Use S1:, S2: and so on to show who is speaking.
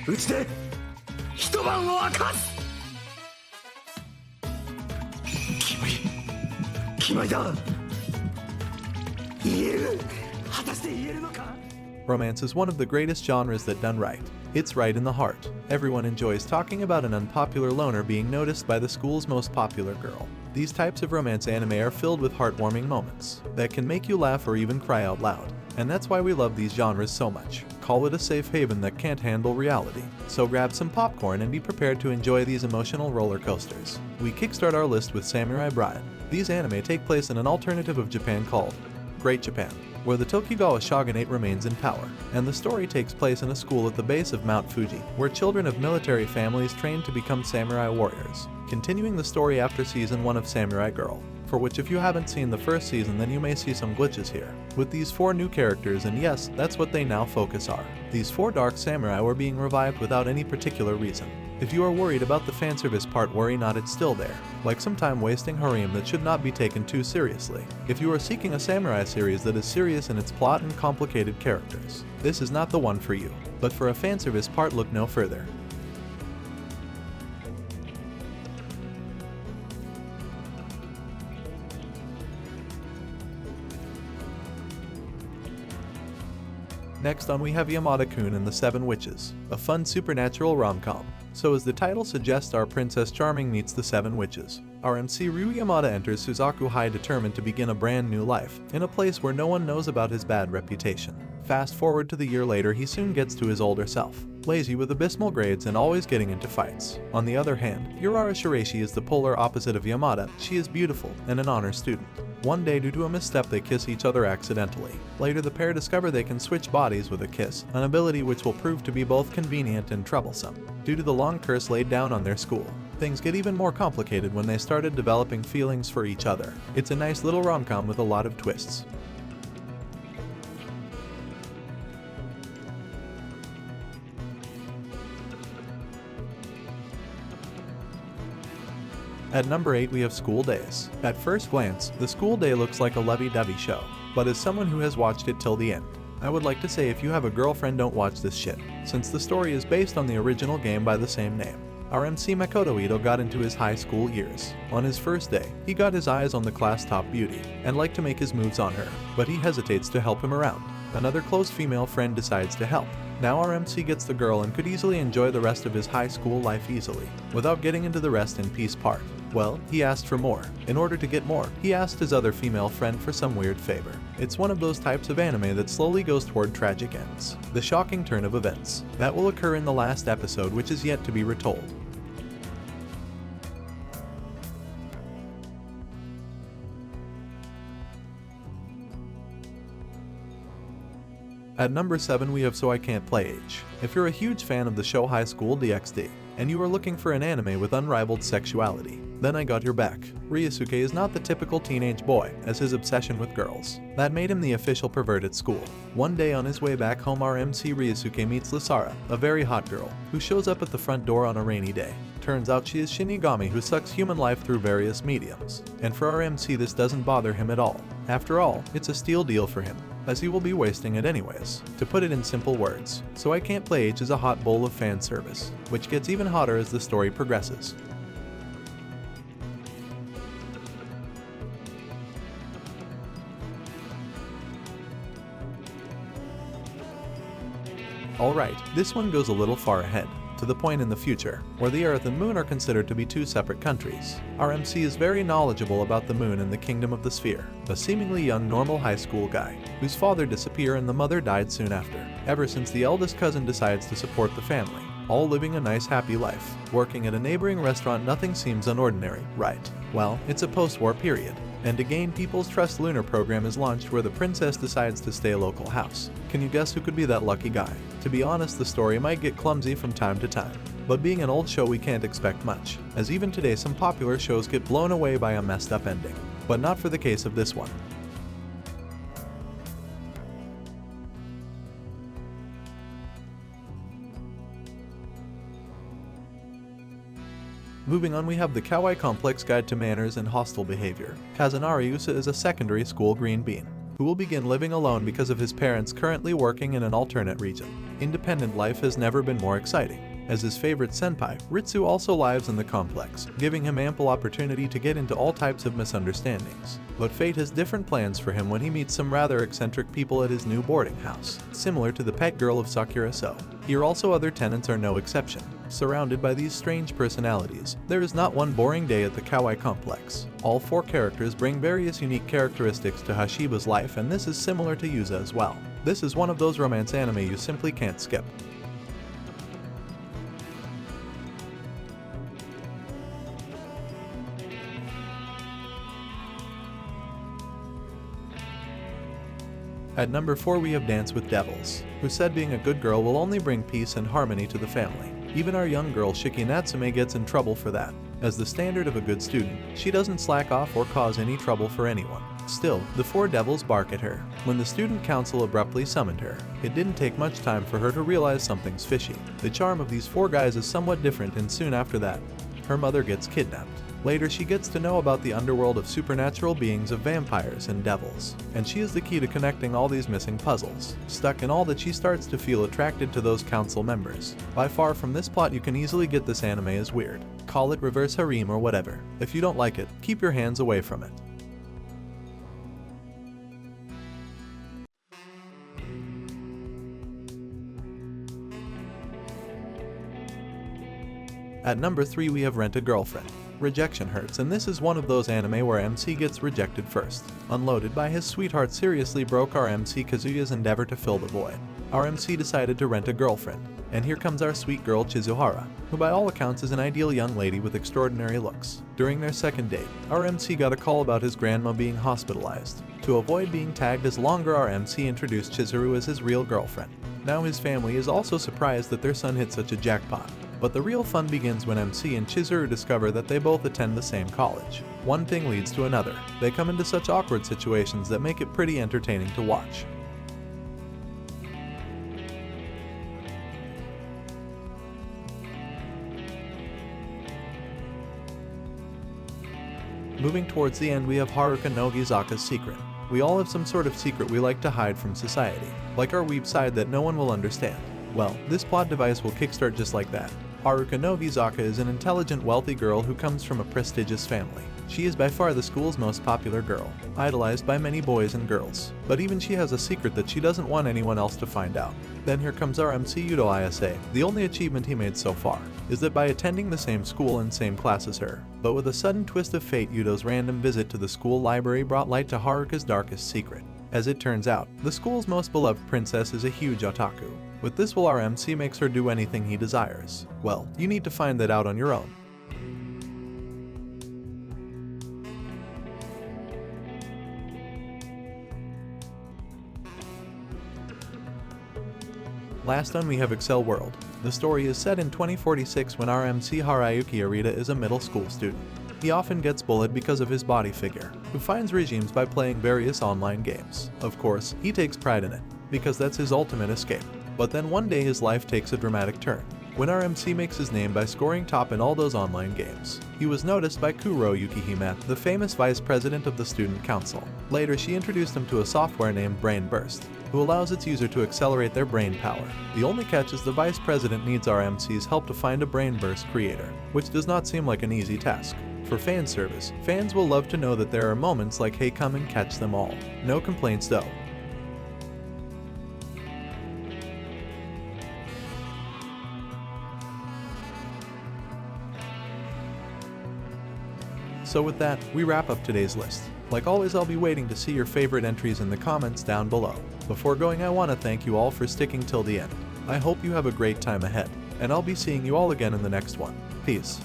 S1: うちで一晩を明かす。決まりだ。言える。果たして言えるのか。
S2: Romance is one of the greatest genres that done right. It's right in the heart. Everyone enjoys talking about an unpopular loner being noticed by the school's most popular girl. These types of romance anime are filled with heartwarming moments that can make you laugh or even cry out loud. And that's why we love these genres so much. Call it a safe haven that can't handle reality. So grab some popcorn and be prepared to enjoy these emotional roller coasters. We kickstart our list with Samurai Bride. These anime take place in an alternative of Japan called Great Japan, where the Tokugawa shogunate remains in power, and the story takes place in a school at the base of Mount Fuji, where children of military families train to become samurai warriors, continuing the story after season 1 of Samurai Girl, for which if you haven't seen the first season then you may see some glitches here, with these 4 new characters, and yes, that's what they now focus are. These 4 dark samurai were being revived without any particular reason. If you are worried about the fanservice part, worry not, it's still there, like some time wasting harem that should not be taken too seriously. If you are seeking a samurai series that is serious in its plot and complicated characters, this is not the one for you. But for a fanservice part, look no further. Next on we have Yamada-kun and the Seven Witches, a fun supernatural rom-com. So as the title suggests, our Princess Charming meets the Seven Witches. Our MC Ryu Yamada enters Suzaku High determined to begin a brand new life, in a place where no one knows about his bad reputation. Fast forward to the year later, he soon gets to his older self, lazy with abysmal grades and always getting into fights. On the other hand, Yurara Shiraishi is the polar opposite of Yamada. She is beautiful and an honor student. One day, due to a misstep, they kiss each other accidentally. Later, the pair discover they can switch bodies with a kiss, an ability which will prove to be both convenient and troublesome, due to the long curse laid down on their school. Things get even more complicated when they started developing feelings for each other. It's a nice little rom-com with a lot of twists. At number 8 we have School Days. At first glance, the school day looks like a lovey-dovey show, but as someone who has watched it till the end, I would like to say if you have a girlfriend, don't watch this shit, since the story is based on the original game by the same name. Our MC Makoto Ito got into his high school years. On his first day, he got his eyes on the class top beauty, and liked to make his moves on her, but he hesitates to help him around. Another close female friend decides to help. Now our MC gets the girl and could easily enjoy the rest of his high school life easily, without getting into the rest in peace part. Well, he asked for more. In order to get more, he asked his other female friend for some weird favor. It's one of those types of anime that slowly goes toward tragic ends. The shocking turn of events. That will occur in the last episode, which is yet to be retold. At number 7 we have So I Can't Play H. If you're a huge fan of the show High School DxD, and you are looking for an anime with unrivaled sexuality, then I got your back. Ryusuke is not the typical teenage boy, as his obsession with girls. That made him the official pervert at school. One day on his way back home, our MC Ryusuke meets Lasara, a very hot girl, who shows up at the front door on a rainy day. Turns out she is Shinigami who sucks human life through various mediums. And for our MC this doesn't bother him at all. After all, it's a steal deal for him, as he will be wasting it anyways. To put it in simple words, So I Can't Play H is a hot bowl of fan service, which gets even hotter as the story progresses. Alright, this one goes a little far ahead, to the point in the future, where the Earth and Moon are considered to be 2 separate countries. Our MC is very knowledgeable about the Moon and the Kingdom of the Sphere, a seemingly young normal high school guy, whose father disappeared and the mother died soon after. Ever since the eldest cousin decides to support the family, all living a nice happy life. Working at a neighboring restaurant, nothing seems unordinary, right? Well, it's a post-war period. And to gain people's trust, lunar program is launched where the princess decides to stay a local house. Can you guess who could be that lucky guy? To be honest, the story might get clumsy from time to time, but being an old show we can't expect much, as even today some popular shows get blown away by a messed up ending. But not for the case of this one. Moving on, we have the Kawaii Complex Guide to Manners and Hostile Behavior. Kazunari Usa is a secondary school green bean. who will begin living alone because of his parents currently working in an alternate region. Independent life has never been more exciting. As his favorite senpai, Ritsu also lives in the complex, giving him ample opportunity to get into all types of misunderstandings. But fate has different plans for him when he meets some rather eccentric people at his new boarding house, similar to the pet girl of Sakura So. Here also other tenants are no exception. Surrounded by these strange personalities, there is not one boring day at the Kawaii complex. All 4 characters bring various unique characteristics to Hashiba's life, and this is similar to Yuza as well. This is one of those romance anime you simply can't skip. At number 4 we have Dance with Devils, who said being a good girl will only bring peace and harmony to the family. Even our young girl Shiki Natsume gets in trouble for that. As the standard of a good student, she doesn't slack off or cause any trouble for anyone. Still, the 4 devils bark at her. When the student council abruptly summoned her, it didn't take much time for her to realize something's fishy. The charm of these 4 guys is somewhat different, and soon after that, her mother gets kidnapped. Later she gets to know about the underworld of supernatural beings of vampires and devils, and she is the key to connecting all these missing puzzles. Stuck in all that, she starts to feel attracted to those council members. By far from this plot you can easily get this anime as weird. Call it reverse harem or whatever. If you don't like it, keep your hands away from it. At number 3 we have Rent a Girlfriend. Rejection hurts, and this is one of those anime where MC gets rejected first. Unloaded by his sweetheart seriously broke our MC Kazuya's endeavor to fill the void. Our MC decided to rent a girlfriend, and here comes our sweet girl Chizuhara, who by all accounts is an ideal young lady with extraordinary looks. During their second date, our MC got a call about his grandma being hospitalized. To avoid being tagged as longer, our MC introduced Chizuru as his real girlfriend. Now his family is also surprised that their son hit such a jackpot. But the real fun begins when MC and Chizuru discover that they both attend the same college. One thing leads to another. They come into such awkward situations that make it pretty entertaining to watch. Moving towards the end, we have Haruka no Gizaka's secret. We all have some sort of secret we like to hide from society, like our weeb side that no one will understand. Well, this plot device will kickstart just like that. Haruka no Gizaka is an intelligent, wealthy girl who comes from a prestigious family. She is by far the school's most popular girl, idolized by many boys and girls. But even she has a secret that she doesn't want anyone else to find out. Then here comes our MC Yudo Isa. The only achievement he made so far is that by attending the same school and same class as her. But with a sudden twist of fate, Yudo's random visit to the school library brought light to Haruka's darkest secret. As it turns out, the school's most beloved princess is a huge otaku. With this will our MC makes her do anything he desires. Well, you need to find that out on your own. Last on we have Excel World. The story is set in 2046 when our MC Harayuki Arita is a middle school student. He often gets bullied because of his body figure, who finds regimes by playing various online games. Of course, he takes pride in it, because that's his ultimate escape. But then one day his life takes a dramatic turn, when our MC makes his name by scoring top in all those online games. He was noticed by Kuro Yukihime, the famous vice president of the student council. Later she introduced him to a software named Brain Burst, who allows its user to accelerate their brain power. The only catch is the vice president needs our MC's help to find a Brain Burst creator, which does not seem like an easy task. For fan service, fans will love to know that there are moments like "Hey, come and catch them all." No complaints though. So with that, we wrap up today's list. Like always, I'll be waiting to see your favorite entries in the comments down below. Before going, I want to thank you all for sticking till the end. I hope you have a great time ahead, and I'll be seeing you all again in the next one. Peace.